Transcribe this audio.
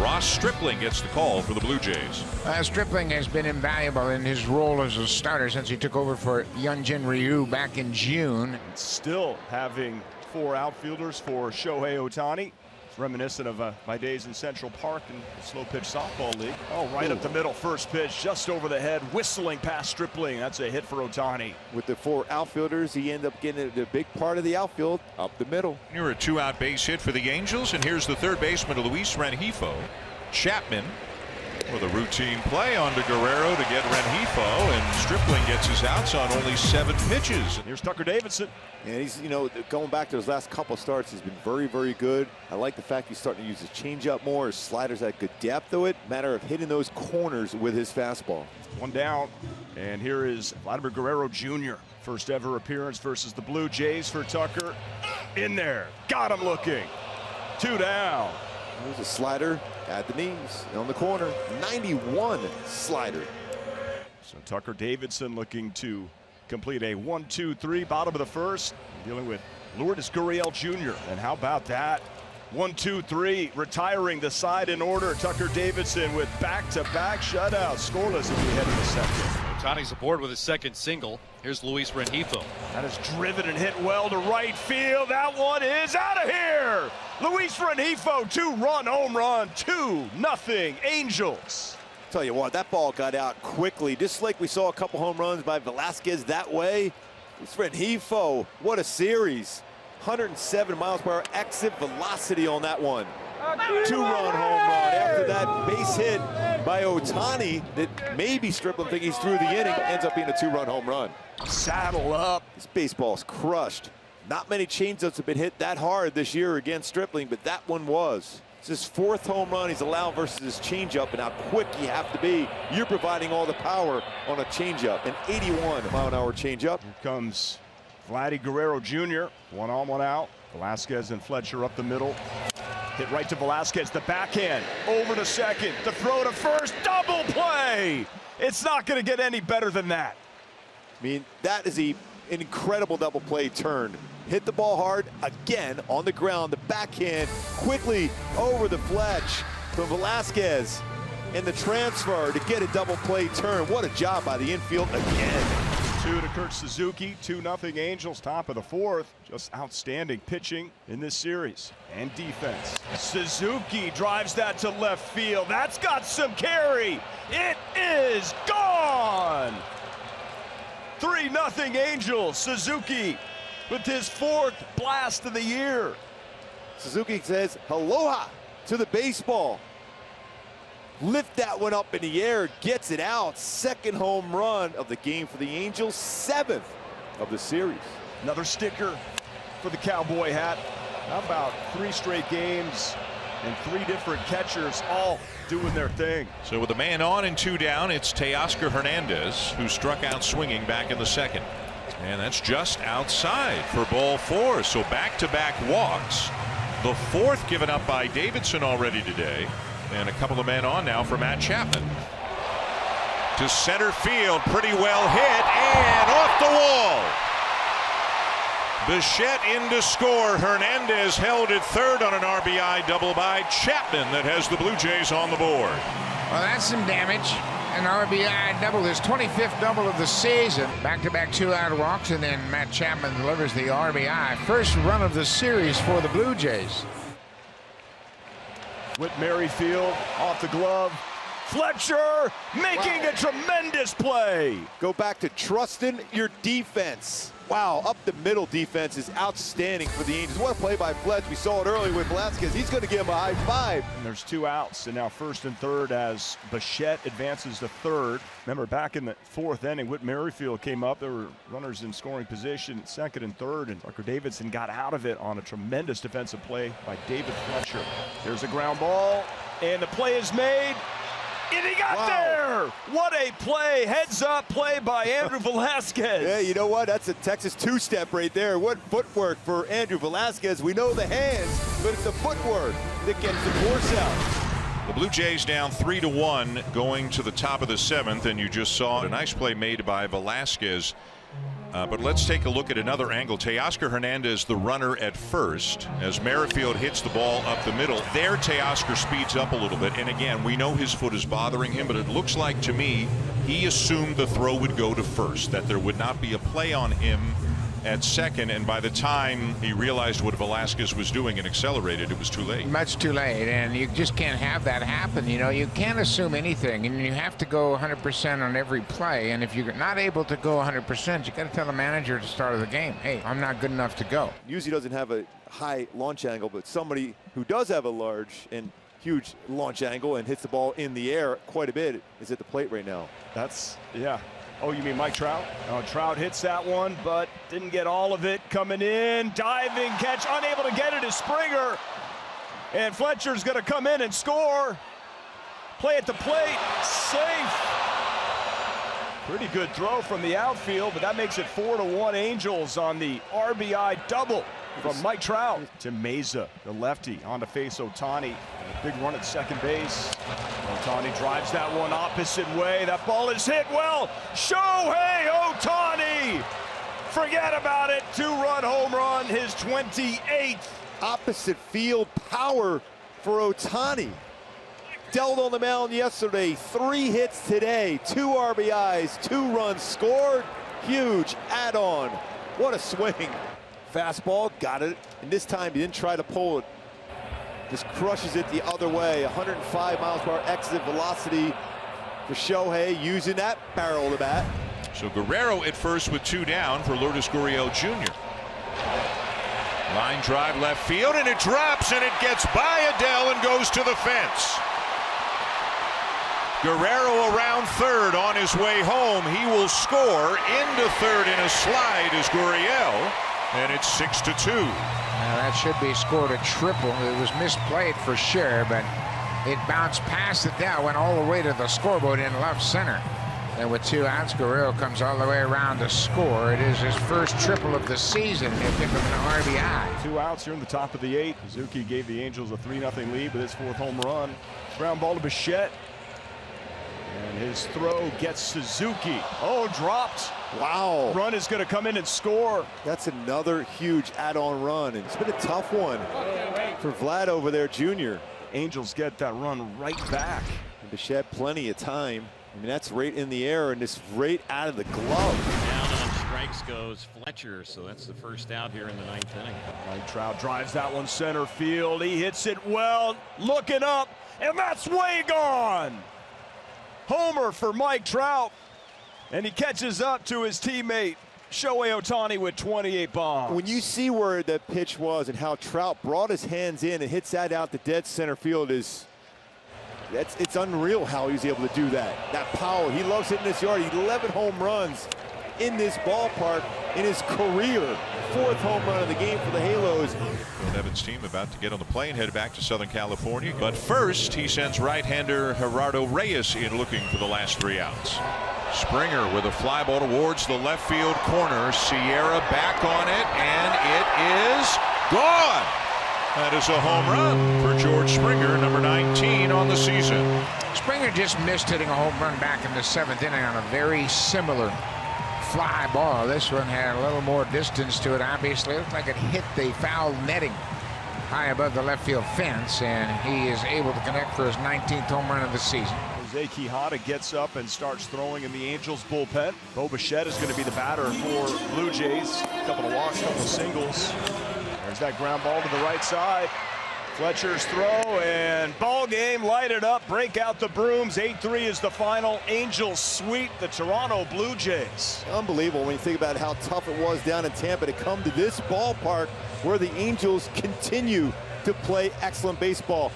Ross Stripling gets the call for the Blue Jays. Stripling has been invaluable in his role as a starter since he took over for Hyunjin Ryu back in June. Still having 4 outfielders for Shohei Ohtani. It's reminiscent of my days in Central Park in the slow pitch softball league. Oh, right up the middle, first pitch, just over the head, whistling past Stripling. That's a hit for Ohtani. With the 4 outfielders, he ended up getting the big part of the outfield up the middle. You're a 2-out base hit for the Angels, and here's the third baseman, Luis Rengifo. Chapman with a routine play onto Guerrero to get Rengifo, and Stripling gets his outs on only 7 pitches. Here's Tucker Davidson. And he's, going back to his last couple of starts, he's been very, very good. I like the fact he's starting to use his changeup more. His sliders at good depth to it. Matter of hitting those corners with his fastball. 1 down, and here is Vladimir Guerrero Jr. First ever appearance versus the Blue Jays for Tucker. In there, got him looking. 2 down. There's a slider at the knees on the corner. 91 slider. So Tucker Davidson looking to complete a 1-2-3, bottom of the first, dealing with Lourdes Gurriel Jr. And how about that? 1-2-3, retiring the side in order. Tucker Davidson with back-to-back shutouts, scoreless as we head to the second. Ohtani's aboard with his second single. Here's Luis Rengifo. That is driven and hit well to right field. That one is out of here. Luis Rengifo, 2-run home run, 2-0 Angels. Tell you what, that ball got out quickly, just like we saw a couple home runs by Velasquez that way. It's Rengifo, what a series. 107 miles per hour exit velocity on that one. 2-run home run after that base hit by Ohtani that maybe Stripling thinking he's through the inning, ends up being a 2-run home run. Saddle up. This baseball's crushed. Not many changeups have been hit that hard this year against Stripling, but that one was. It's his 4th home run he's allowed versus his changeup, and how quick you have to be. You're providing all the power on a changeup, an 81-mile-an-hour changeup. Here comes Vladdy Guerrero Jr. 1 on, 1 out. Velasquez and Fletcher up the middle. Hit right to Velasquez, the backhand, over to second, the throw to first, double play! It's not going to get any better than that. I mean, that is an incredible double play turn. Hit the ball hard, again, on the ground, the backhand, quickly over the Fletch from Velasquez, and the transfer to get a double play turn. What a job by the infield again. 2 to Kurt Suzuki, 2-0 Angels, top of the 4th. Just outstanding pitching in this series and defense. Suzuki drives that to left field. That's got some carry. It is gone. 3-0 Angels. Suzuki with his 4th blast of the year. Suzuki says aloha to the baseball. Lift that one up in the air, gets it out. 2nd home run of the game for the Angels, 7th of the series. Another sticker for the cowboy hat. How about 3 straight games and 3 different catchers all doing their thing. So with a man on and 2 down, it's Teoscar Hernandez, who struck out swinging back in the 2nd. And that's just outside for ball 4. So back-to-back walks. The 4th given up by Davidson already today. And a couple of men on now for Matt Chapman. To center field, pretty well hit, and off the wall. Bichette in to score. Hernandez held at 3rd on an RBI double by Chapman that has the Blue Jays on the board. Well, that's some damage. An RBI double, his 25th double of the season. Back-to-back 2-out walks, and then Matt Chapman delivers the RBI. First run of the series for the Blue Jays. Whit Merrifield off the glove. Fletcher making a tremendous play. Go back to trusting your defense. Wow, up the middle defense is outstanding for the Angels. What a play by Fletch. We saw it earlier with Velasquez. He's going to give him a high five. And there's 2 outs, and now 1st and 3rd as Bichette advances to 3rd. Remember, back in the 4th inning, Whit Merrifield came up. There were runners in scoring position, 2nd and 3rd, and Tucker Davidson got out of it on a tremendous defensive play by David Fletcher. There's a ground ball, and the play is made. And he got there! What a play! Heads up play by Andrew Velasquez. Yeah, you know what? That's a Texas 2-step right there. What footwork for Andrew Velasquez. We know the hands, but it's the footwork that gets the force out. The Blue Jays down 3-1 going to the top of the 7th, and you just saw a nice play made by Velasquez But let's take a look at another angle. Teoscar Hernandez, the runner at first, as Merrifield hits the ball up the middle. There, Teoscar speeds up a little bit. And again, we know his foot is bothering him, but it looks like to me he assumed the throw would go to first, that there would not be a play on him at second, and by the time he realized what Velasquez was doing and accelerated, it was too late. Much too late, and you just can't have that happen. You know, you can't assume anything, and you have to go 100% on every play. And if you're not able to go 100%, you got to tell the manager at the start of the game, hey, I'm not good enough to go. Usually doesn't have a high launch angle, but somebody who does have a large and huge launch angle and hits the ball in the air quite a bit is at the plate right now. That's, yeah. Oh, you mean Mike Trout? Trout hits that one, but didn't get all of it. Coming in, diving catch, unable to get it is Springer. And Fletcher's going to come in and score. Play at the plate, safe. Pretty good throw from the outfield, but that makes it 4-1 Angels on the RBI double from Mike Trout. To Meza, the lefty, on to face Ohtani. A big run at second base. Ohtani drives that one opposite way. That ball is hit well. Shohei Ohtani! Forget about it. 2-run home run, his 28th. Opposite field power for Ohtani. Dealt on the mound yesterday. 3 hits today. 2 RBIs, 2 runs scored. Huge add-on. What a swing. Fastball, got it. And this time he didn't try to pull it. Just crushes it the other way. 105 miles per hour exit velocity for Shohei, using that barrel of the bat. So Guerrero at first with 2 down for Lourdes Gurriel Jr. Line drive left field, and it drops, and it gets by Adele and goes to the fence. Guerrero around third on his way home. He will score into third in a slide as Gurriel, and it's 6-2. Now that should be scored a triple. It was misplayed for sure, but it bounced past the down, went all the way to the scoreboard in left center. And with 2 outs, Guerrero comes all the way around to score. It is his first triple of the season. He'll give him an RBI. 2 outs here in the top of the 8th. Suzuki gave the Angels a 3-0 lead with his 4th home run. Ground ball to Bichette. And his throw gets Suzuki. Oh, dropped. Wow. Run is going to come in and score. That's another huge add-on run. And it's been a tough one for Vlad over there, Jr. Angels get that run right back. And Bichette plenty of time. I mean, that's right in the air and just right out of the glove. Down on strikes goes Fletcher, so that's the first out here in the 9th inning. Mike Trout drives that one center field. He hits it well, looking up, and that's way gone. Homer for Mike Trout, and he catches up to his teammate Shohei Ohtani with 28 bombs. When you see where the pitch was and how Trout brought his hands in and hits that out to dead center field, it's unreal how he's able to do that. That power, he loves hitting this yard. 11 home runs in this ballpark in his career. 4th home run of the game for the Halos. Bill Nevin's team about to get on the plane, head back to Southern California. But first, he sends right-hander Gerardo Reyes in looking for the last 3 outs. Springer with a fly ball towards the left field corner. Sierra back on it, and it is gone. That is a home run for George Springer, number 19 on the season. Springer just missed hitting a home run back in the 7th inning on a very similar fly ball. This one had a little more distance to it. Obviously, it looked like it hit the foul netting high above the left field fence, and he is able to connect for his 19th home run of the season. Jose Quijada gets up and starts throwing in the Angels bullpen. Bo Bichette is going to be the batter for Blue Jays. A couple of walks, a couple of singles. There's that ground ball to the right side. Fletcher's throw, and ball game lighted up. Break out the brooms. 8-3 is the final. Angels sweep the Toronto Blue Jays. Unbelievable when you think about how tough it was down in Tampa to come to this ballpark where the Angels continue to play excellent baseball.